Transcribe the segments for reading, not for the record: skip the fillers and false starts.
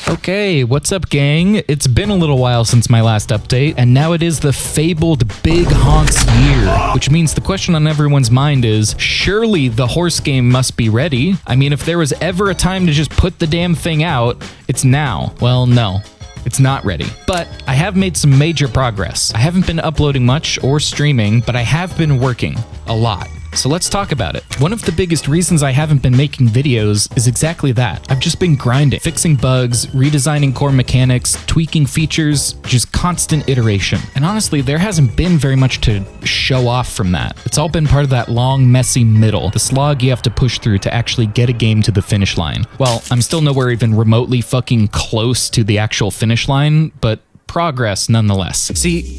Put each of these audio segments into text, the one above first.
Okay, what's up, gang? It's been a little while since my last update, and now it is the fabled Big Honks year, which means the question on everyone's mind is, surely the horse game must be ready? I mean, if there was ever a time to just put the damn thing out, it's now. Well, no. It's not ready, but I have made some major progress. I haven't been uploading much or streaming, but I have been working a lot. So let's talk about it. One of the biggest reasons I haven't been making videos is exactly that. I've just been grinding, fixing bugs, redesigning core mechanics, tweaking features, just constant iteration. And honestly, there hasn't been very much to show off from that. It's all been part of that long, messy middle, the slog you have to push through to actually get a game to the finish line. Well, I'm still nowhere even remotely fucking close to the actual finish line, but progress nonetheless. See,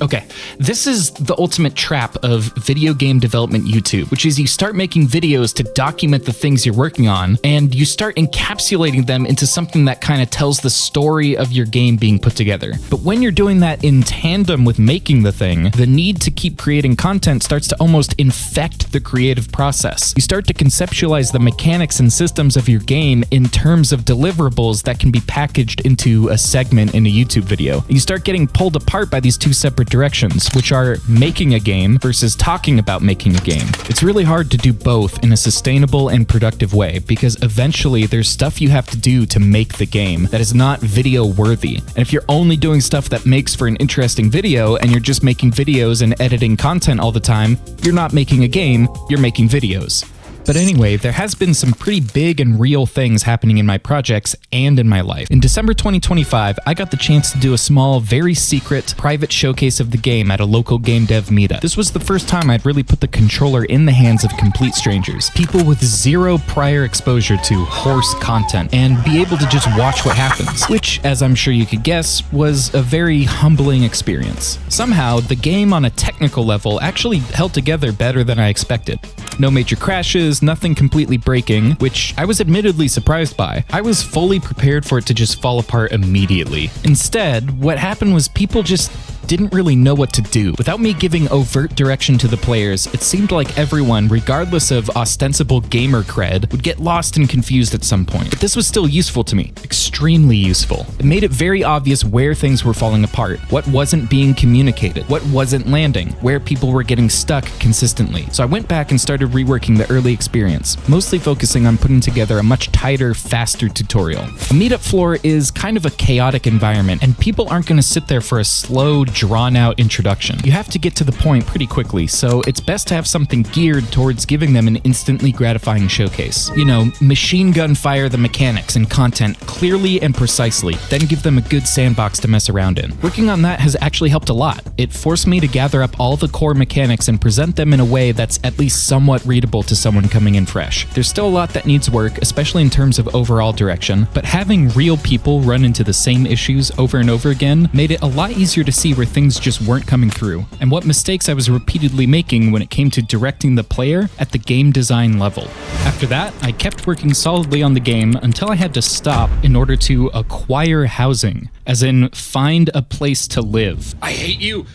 okay, this is the ultimate trap of video game development YouTube, which is you start making videos to document the things you're working on, and you start encapsulating them into something that kind of tells the story of your game being put together. But when you're doing that in tandem with making the thing, the need to keep creating content starts to almost infect the creative process. You start to conceptualize the mechanics and systems of your game in terms of deliverables that can be packaged into a segment in a YouTube video. You start getting pulled apart by these two separate directions, which are making a game versus talking about making a game. It's really hard to do both in a sustainable and productive way, because eventually there's stuff you have to do to make the game that is not video worthy. And if you're only doing stuff that makes for an interesting video and you're just making videos and editing content all the time, you're not making a game, you're making videos. But anyway, there has been some pretty big and real things happening in my projects and in my life. In December 2025, I got the chance to do a small, very secret, private showcase of the game at a local GameDev meetup. This was the first time I'd really put the controller in the hands of complete strangers, people with zero prior exposure to horse content, and be able to just watch what happens, which, as I'm sure you could guess, was a very humbling experience. Somehow, the game on a technical level actually held together better than I expected. No major crashes, nothing completely breaking, which I was admittedly surprised by. I was fully prepared for it to just fall apart immediately. Instead, what happened was people just didn't really know what to do. Without me giving overt direction to the players, it seemed like everyone, regardless of ostensible gamer cred, would get lost and confused at some point. But this was still useful to me. Extremely useful. It made it very obvious where things were falling apart, what wasn't being communicated, what wasn't landing, where people were getting stuck consistently. So I went back and started reworking the early experience, mostly focusing on putting together a much tighter, faster tutorial. A meetup floor is kind of a chaotic environment, and people aren't going to sit there for a slow, drawn-out introduction. You have to get to the point pretty quickly, so it's best to have something geared towards giving them an instantly gratifying showcase. You know, machine gun fire the mechanics and content clearly and precisely, then give them a good sandbox to mess around in. Working on that has actually helped a lot. It forced me to gather up all the core mechanics and present them in a way that's at least somewhat readable to someone coming in fresh. There's still a lot that needs work, especially in terms of overall direction, but having real people run into the same issues over and over again made it a lot easier to see where things just weren't coming through, and what mistakes I was repeatedly making when it came to directing the player at the game design level. After that, I kept working solidly on the game until I had to stop in order to acquire housing, as in find a place to live. I hate you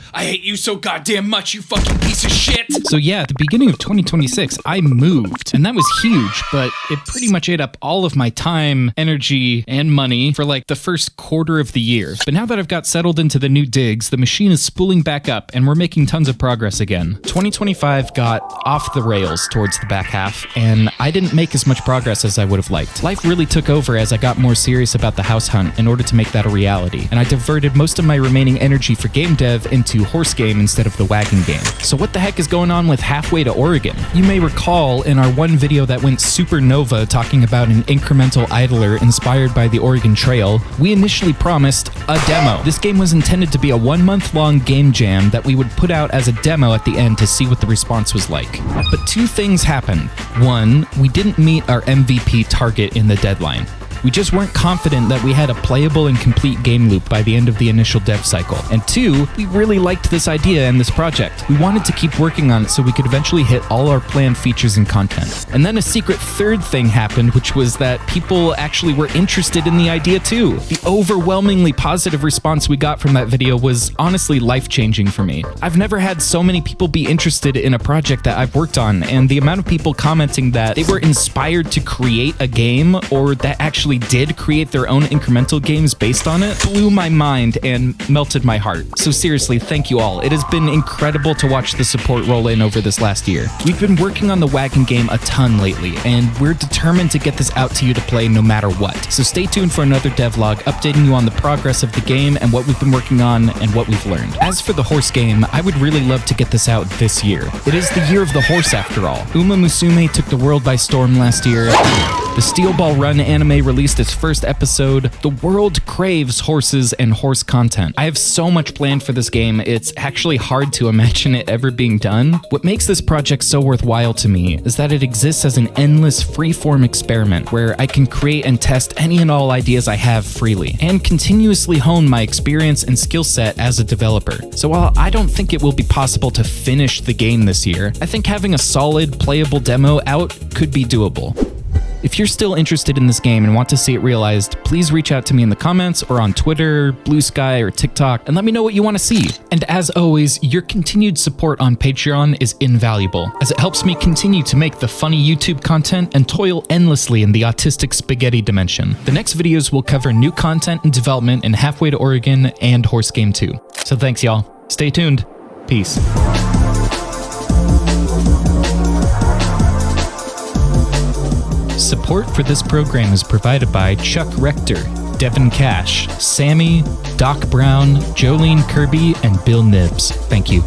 so goddamn much, you fucking piece of shit! So yeah, at the beginning of 2026, I moved, and that was huge, but it pretty much ate up all of my time, energy, and money for like the first quarter of the year. But now that I've got settled into the new digs, the machine is spooling back up, and we're making tons of progress again. 2025 got off the rails towards the back half, and I didn't make as much progress as I would have liked. Life really took over as I got more serious about the house hunt in order to make that a reality, and I diverted most of my remaining energy for game dev into horse game instead of the wagon game. So what the heck is going on with Halfway to Oregon? You may recall in our one video that went supernova talking about an incremental idler inspired by the Oregon Trail, we initially promised a demo. This game was intended to be a 1-month-long game jam that we would put out as a demo at the end to see what the response was like. But two things happened. One, we didn't meet our MVP target in the deadline. We just weren't confident that we had a playable and complete game loop by the end of the initial dev cycle. And two, we really liked this idea and this project. We wanted to keep working on it so we could eventually hit all our planned features and content. And then a secret third thing happened, which was that people actually were interested in the idea too. The overwhelmingly positive response we got from that video was honestly life-changing for me. I've never had so many people be interested in a project that I've worked on, and the amount of people commenting that they were inspired to create a game or that actually actually did create their own incremental games based on it blew my mind and melted my heart. So seriously, thank you all. It has been incredible to watch the support roll in over this last year. We've been working on the wagon game a ton lately, and we're determined to get this out to you to play no matter what. So stay tuned for another devlog updating you on the progress of the game and what we've been working on and what we've learned. As for the horse game, I would really love to get this out this year. It is the year of the horse after all. Uma Musume took the world by storm last year. The Steel Ball Run anime released its first episode. The world craves horses and horse content. I have so much planned for this game, it's actually hard to imagine it ever being done. What makes this project so worthwhile to me is that it exists as an endless free-form experiment where I can create and test any and all ideas I have freely, and continuously hone my experience and skill set as a developer. So while I don't think it will be possible to finish the game this year, I think having a solid, playable demo out could be doable. If you're still interested in this game and want to see it realized, please reach out to me in the comments or on Twitter, Blue Sky, or TikTok and let me know what you want to see. And as always, your continued support on Patreon is invaluable, as it helps me continue to make the funny YouTube content and toil endlessly in the autistic spaghetti dimension. The next videos will cover new content and development in Halfway to Oregon and Horse Game 2. So thanks y'all. Stay tuned. Peace. Support for this program is provided by Chuck Rector, Devin Cash, Sammy, Doc Brown, Jolene Kirby, and Bill Nibbs. Thank you.